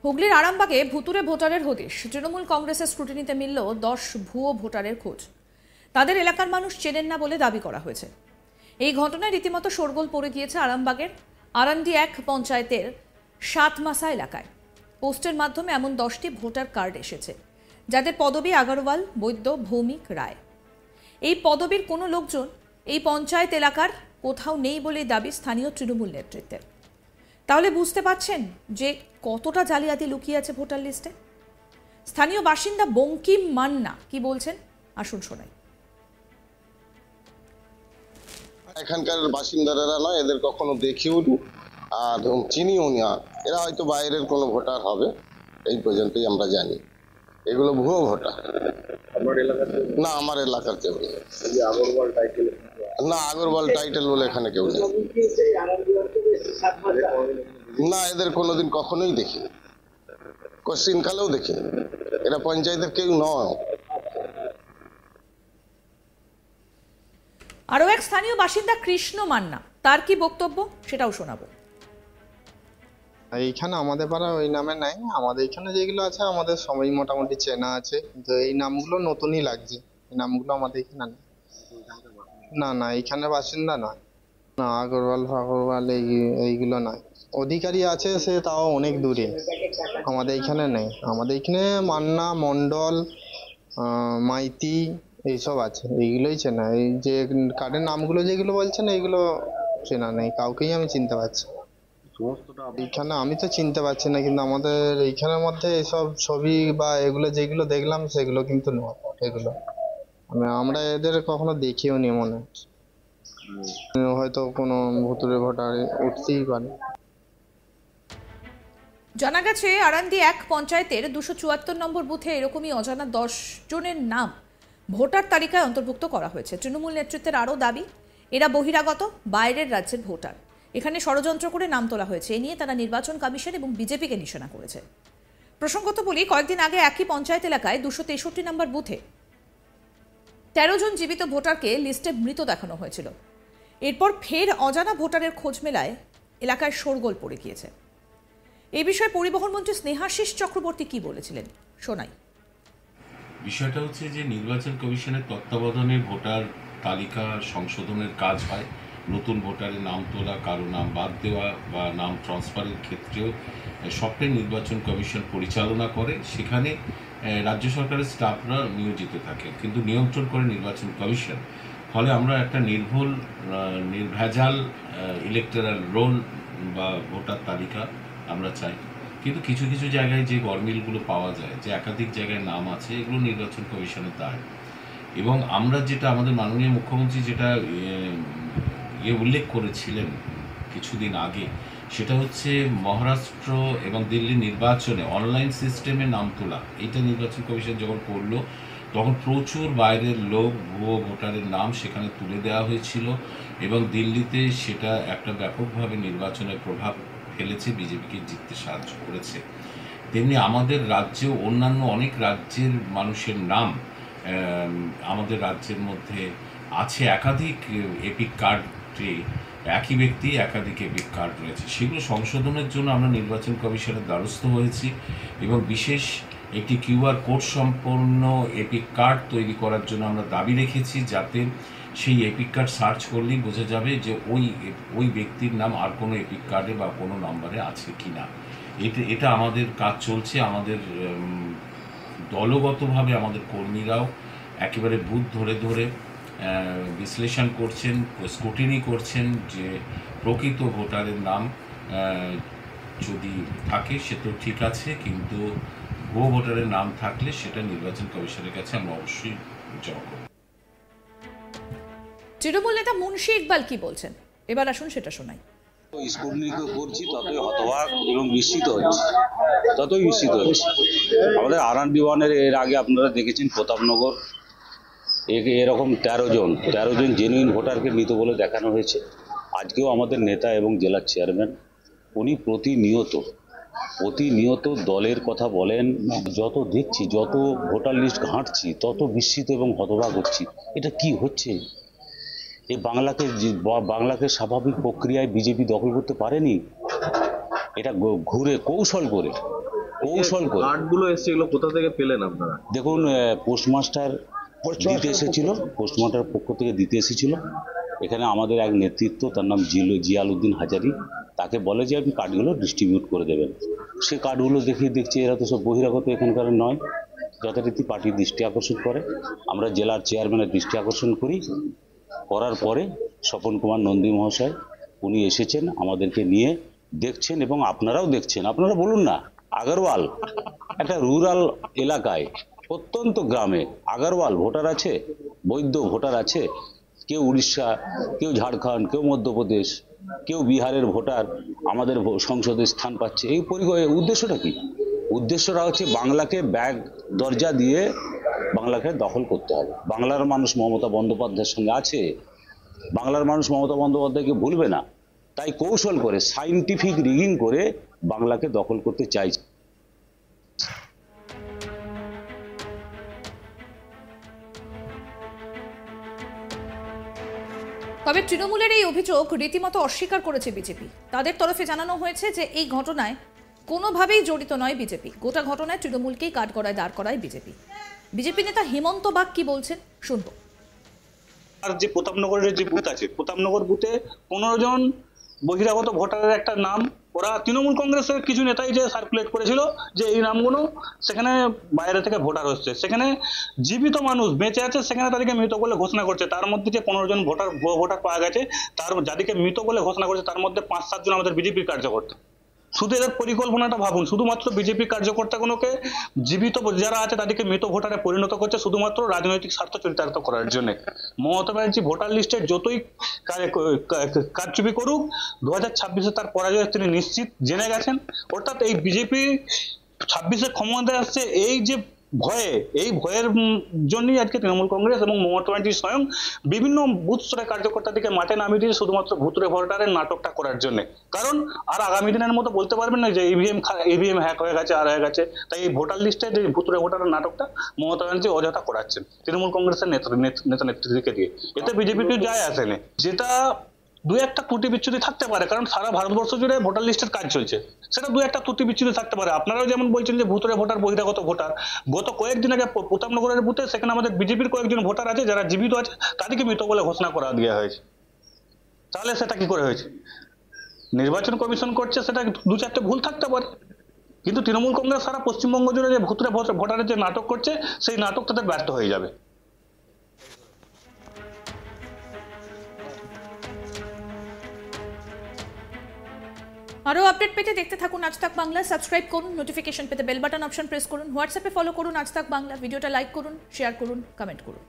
হুগলির আরামবাগে ভুতুরে ভোটারের হদিশ। তৃণমূল কংগ্রেসের স্ক্রুটিনিতে মিলল 10 ভুয়ো ভোটারের খোঁজ। তাদের এলাকার মানুষ চেনেন না বলে দাবি করা হয়েছে। এই ঘটনায় রীতিমতো শোরগোল পড়ে গিয়েছে আরামবাগের আরান্ডি 1 পঞ্চায়েতের সাতমাসা এলাকায়। পোস্টের মাধ্যমে এমন 10টি ভোটার কার্ড এসেছে, যাদের পদবি আগরওয়াল, বৈদ্য, ভৌমিক, রায়। এই পদবীর কোনো লোকজন এই পঞ্চায়েত এলাকার কোথাও নেই বলে দাবি স্থানীয় তৃণমূল নেতৃত্বের। তাহলে বুঝতে পারছেন যে কতটা জালিয়াতি লুকিয়ে আছে ভোটার লিস্টে। স্থানীয় বাসিন্দা বঙ্কিম মান্না কি বলছেন, আসুন শোনাই। এখানকার বাসিন্দারা নয়, এদের কখনো দেখিও নি আর চিনিও না। এরা হয়তো বাইরের কোনো ভোটার হবে, এই পর্যন্তই আমরা জানি। এগুলো ভুয়ো ভোটার। না, আমার এলাকার কেউ নেই। না, আগরওয়াল টাইটেল বলে এখানে কেউ নেই। না, এদের কোনোদিন কখনোই দেখিনি, কোশ্চিন কালেও দেখিনি। এরা পঞ্চায়েতের কেউ নয়। আরও এক স্থানীয় বাসিন্দা কৃষ্ণ মান্না, তার কি বক্তব্য সেটাও শোনাবো। এইখানে আমাদের পাড়া ওই নামে নাই, আমাদের এখানে যেগুলো আছে আমাদের সবাই মোটামুটি চেনা আছে, কিন্তু এই নামগুলো নতুনই লাগছে। এই নামগুলো আমাদের এখানে নেই। না না, এইখানে বাসিন্দা নয়। না, আগরওয়াল ফাগরওয়াল এইগুলো নয়। অধিকারী আছে, সে তাও অনেক দূরে, আমাদের এখানে নেই। আমাদের এখানে মান্না, মণ্ডল, মাইতি এইসব আছে, এইগুলোই চেনা। এই যে কার্ডের নামগুলো যেগুলো বলছেন এইগুলো চেনা নেই, কাউকেই আমি চিনতে পারছি। এইখানে আমি তো চিনতে পারছি না, কিন্তু আমাদের এইখানের মধ্যে এসব ছবি বা এগুলো যেগুলো দেখলাম সেগুলো কিন্তু নয়। এগুলো আমরা এদের কখনো দেখিও নি, মনে হয়তো কোনো ভুতুরে ভোটার উঠতেই পারে। জানা গেছে আরান্ডি 1 পঞ্চায়েতের 274 নম্বর বুথে এরকমই অজানা 10 জনের নাম ভোটার তালিকায় অন্তর্ভুক্ত করা হয়েছে। তৃণমূল নেতৃত্বের আরও দাবি, এরা বহিরাগত, বাইরের রাজ্যের ভোটার। এখানে ষড়যন্ত্র করে নাম তোলা হয়েছে। এ নিয়ে তারা নির্বাচন কমিশন এবং বিজেপিকে নিশানা করেছে। প্রসঙ্গত বলি, কয়েকদিন আগে একই পঞ্চায়েত এলাকায় 263 নম্বর বুথে 13 জন জীবিত ভোটারকে লিস্টে মৃত দেখানো হয়েছিল। এরপর ফের অজানা ভোটারের খোঁজ মেলায় এলাকায় শোরগোল পড়ে গিয়েছে। এই বিষয়ে পরিবহন মন্ত্রী স্নেহাশিস চক্রবর্তী কি বলেছিলেন, শোনাই। বিষয়টা হচ্ছে যে নির্বাচন কমিশনের তত্ত্বাবধানে ভোটার তালিকা সংশোধনের কাজ হয়। নতুন ভোটারের নাম তোলা, কারো নাম বাদ দেওয়া বা নাম ট্রান্সফারের ক্ষেত্রেও সবটাই নির্বাচন কমিশন পরিচালনা করে। সেখানে রাজ্য সরকারের স্টাফরা নিয়োজিত থাকে, কিন্তু নিয়ন্ত্রণ করে নির্বাচন কমিশন। ফলে আমরা একটা নির্ভেজাল ইলেকটোরাল রোল বা ভোটার তালিকা আমরা চাই। কিন্তু কিছু কিছু জায়গায় যে গরমিলগুলো পাওয়া যায়, যে একাধিক জায়গায় নাম আছে, এগুলো নির্বাচন কমিশনের দায়। এবং আমরা যেটা আমাদের মাননীয় মুখ্যমন্ত্রী যেটা উল্লেখ করেছিলেন কিছুদিন আগে, সেটা হচ্ছে মহারাষ্ট্র এবং দিল্লি নির্বাচনে অনলাইন সিস্টেমে নাম তোলা। এটা নির্বাচন কমিশন যখন করলো, তখন প্রচুর বাইরের লোক, ভুয়ো ভোটারের নাম সেখানে তুলে দেওয়া হয়েছিল এবং দিল্লিতে সেটা একটা ব্যাপকভাবে নির্বাচনের প্রভাব ফেলেছে, বিজেপিকে জিততে সাহায্য করেছে। তেমনি আমাদের রাজ্যেও অন্যান্য অনেক রাজ্যের মানুষের নাম আমাদের রাজ্যের মধ্যে আছে। একাধিক এপিক কার্ডে একই ব্যক্তি একাধিক এপিক কার্ড রয়েছে। সেগুলো সংশোধনের জন্য আমরা নির্বাচন কমিশনের দ্বারস্থ হয়েছি এবং বিশেষ একটি কিউআর কোড সম্পন্ন এপিক কার্ড তৈরি করার জন্য আমরা দাবি রেখেছি, যাতে সেই এপিক কার্ড সার্চ করলেই বোঝা যাবে যে ওই ব্যক্তির নাম আর কোনো এপিক কার্ডে বা কোনো নাম্বারে আছে কি না। এটা আমাদের কাজ চলছে। আমাদের দলগতভাবে আমাদের কর্মীরাও একেবারে বুথ ধরে ধরে বিশ্লেষণ করছেন, স্ক্রুটিনি করছেন যে প্রকৃত ভোটারের নাম যদি থাকে সে তো ঠিক আছে, কিন্তু ভুয়ো ভোটারের নাম থাকলে সেটা নির্বাচন কমিশনের কাছে আমরা অবশ্যই জমা করব। তৃণমূল নেতা মুন্সি ইকবাল কি বলছেন, এবার আসুন সেটা শোনাই। স্কুটনি করছি ততই হতবাক এবং বিস্মিত হচ্ছে, আমাদের আরান্ডি 1-এর এর আগে আপনারা দেখেছেন প্রতাপনগর এরকম 13 জন জেনুইন ভোটারকে মৃত বলে দেখানো হয়েছে। আজকেও আমাদের নেতা এবং জেলার চেয়ারম্যান উনি প্রতিনিয়ত দলের কথা বলেন। যত দেখছি, যত ভোটার লিস্ট ঘাঁটছি, তত বিস্মিত এবং হতবাক হচ্ছি। এটা কি হচ্ছে? এই বাংলাকে স্বাভাবিক প্রক্রিয়ায় বিজেপি দখল করতে পারেনি। এটা ঘুরে কৌশল করে কৌশল করে। কার্ডগুলো এসছে, এগুলো কোথা থেকে পেলেন আপনারা? দেখুন, পোস্টমাস্টার দিতে এসেছিল, পোস্টমাস্টার পক্ষ থেকে দিতে এসেছিল। এখানে আমাদের এক নেতৃত্ব, তার নাম জিয়ালউদ্দিন হাজারি, তাকে বলে যে আপনি কার্ডগুলো ডিস্ট্রিবিউট করে দেবেন। সে কার্ডগুলো দেখছি এরা তো সব বহিরাগত, এখানকার নয়। যথারীতি পার্টির দৃষ্টি আকর্ষণ করে, আমরা জেলার চেয়ারম্যানের দৃষ্টি আকর্ষণ করার পরে স্বপন কুমার নন্দী মহাশয় উনি এসেছেন, আমাদেরকে নিয়ে দেখছেন এবং আপনারাও দেখছেন। আপনারা বলুন না, আগারওয়াল একটা রুরাল এলাকায়, প্রত্যন্ত গ্রামে আগারওয়াল ভোটার আছে, বৈধ ভোটার আছে। কেউ উড়িষ্যা, কেউ ঝাড়খণ্ড, কেউ মধ্যপ্রদেশ, কেউ বিহারের ভোটার আমাদের সংসদে স্থান পাচ্ছে। এই উদ্দেশ্যটা কি? উদ্দেশ্যটা হচ্ছে বাংলাকে ব্যাগ দরজা দিয়ে বাংলাকে দখল করতে হবে। বাংলার মানুষ মমতা বন্দ্যোপাধ্যায়ের সঙ্গে আছে, বাংলার মানুষ মমতা বন্দ্যোপাধ্যায়কে ভুলবে না। তাই কৌশল করে, সাইন্টিফিক রিগিং করে বাংলাকে দখল করতে চাইছে। তবে তৃণমূলের এই অভিযোগ রীতিমতো অস্বীকার করেছে বিজেপি। তাদের তরফে জানানো হয়েছে যে এই ঘটনায় কোনোভাবেই জড়িত নয় বিজেপি। গোটা ঘটনায় তৃণমূলকেই কাঠগড়ায় দাঁড় করায় বিজেপি। বিজেপি নেতা হেমন্ত বাগ কি বলছেন শুনবো। আর যে প্রতাপনগরের যে বুথ আছে, প্রতাপনগর বুথে 15 জন বহিরাগত ভোটারের একটা নাম ওরা তৃণমূল কংগ্রেসের কিছু নেতাই যে সার্কুলেট করেছিল যে এই নামগুলো সেখানে বাইরে থেকে ভোটার হচ্ছে, সেখানে জীবিত মানুষ বেঁচে আছে, সেখানে তাদেরকে মৃত বলে ঘোষণা করছে। তার মধ্যে যে 15 জন ভোটার পাওয়া গেছে, তার যাদেরকে মৃত বলে ঘোষণা করছে তার মধ্যে 5-7 জন আমাদের বিজেপির কার্যকর্তা। শুধু এদের পরিকল্পনাটা ভাবুন, শুধুমাত্র বিজেপি কার্যকর্তাগুলোকে জীবিত যারা আছে তাদেরকে মৃত ভোটারে পরিণত করছে শুধুমাত্র রাজনৈতিক স্বার্থ চরিতার্থ করার জন্য। মমতা ব্যানার্জি ভোটার লিস্টের যতই কারচুপি করুক, 2026-এ তার পরাজয় তিনি নিশ্চিত জেনে গেছেন। অর্থাৎ এই বিজেপি 26-এ ক্ষমতায় আসছে এই যে ভয়ে, এই ভয়ের জন্যই আজকে তৃণমূল কংগ্রেস এবং মমতা ব্যানার্জি স্বয়ং বিভিন্ন বুথ স্তরের কার্যকর্তাদেরকে মাঠে নামিয়ে দিয়ে শুধুমাত্র ভুতুরে ভোটারের নাটকটা করার জন্য। কারণ আর আগামী দিনের মতো বলতে পারবেন না যে ইভিএম হ্যাক হয়ে গেছে আর হয়ে গেছে। তাই এই ভোটার লিস্টে যে ভুতুরে ভোটারের নাটকটা মমতা ব্যানার্জি অযথা করাচ্ছেন তৃণমূল কংগ্রেসের নেতা নেত্রীদেরকে দিয়ে। এতে বিজেপি কেউ যায় আসেনি। যেটা দু একটা ত্রুটি বিচ্ছুতি থাকতে পারে, কারণ সারা ভারতবর্ষ জুড়ে ভোটার লিস্টের কাজ চলছে, সেটা দু একটা ত্রুটি বিচ্ছুতি থাকতে পারে। আপনারাও যেমন বলছেন যে ভুতুরে ভোটার, বহিরাগত ভোটার, গত কয়েকদিন আগে প্রতাপনগরের বুথে সেখানে আমাদের বিজেপির কয়েকজন ভোটার আছে যারা জীবিত আছে, তাদেরকে মৃত বলে ঘোষণা করা দেওয়া হয়েছে। তাহলে সেটা কি করে হয়েছে? নির্বাচন কমিশন করছে, সেটা দু চারটে ভুল থাকতে পারে, কিন্তু তৃণমূল কংগ্রেস সারা পশ্চিমবঙ্গ জুড়ে যে ভুতুরে ভোটারের যে নাটক করছে, সেই নাটক তাদের ব্যর্থ হয়ে যাবে। আরও আপডেট পেতে দেখতে থাকুন আজ তাক বাংলা। সাবস্ক্রাইব করুন, নোটিফিকেশন পেতে বেল বাটন অপশন প্রেস করুন, হোয়াটসঅ্যাপে ফলো করুন আজ তাক বাংলা। ভিডিওটা লাইক করুন, শেয়ার করুন, কমেন্ট করুন।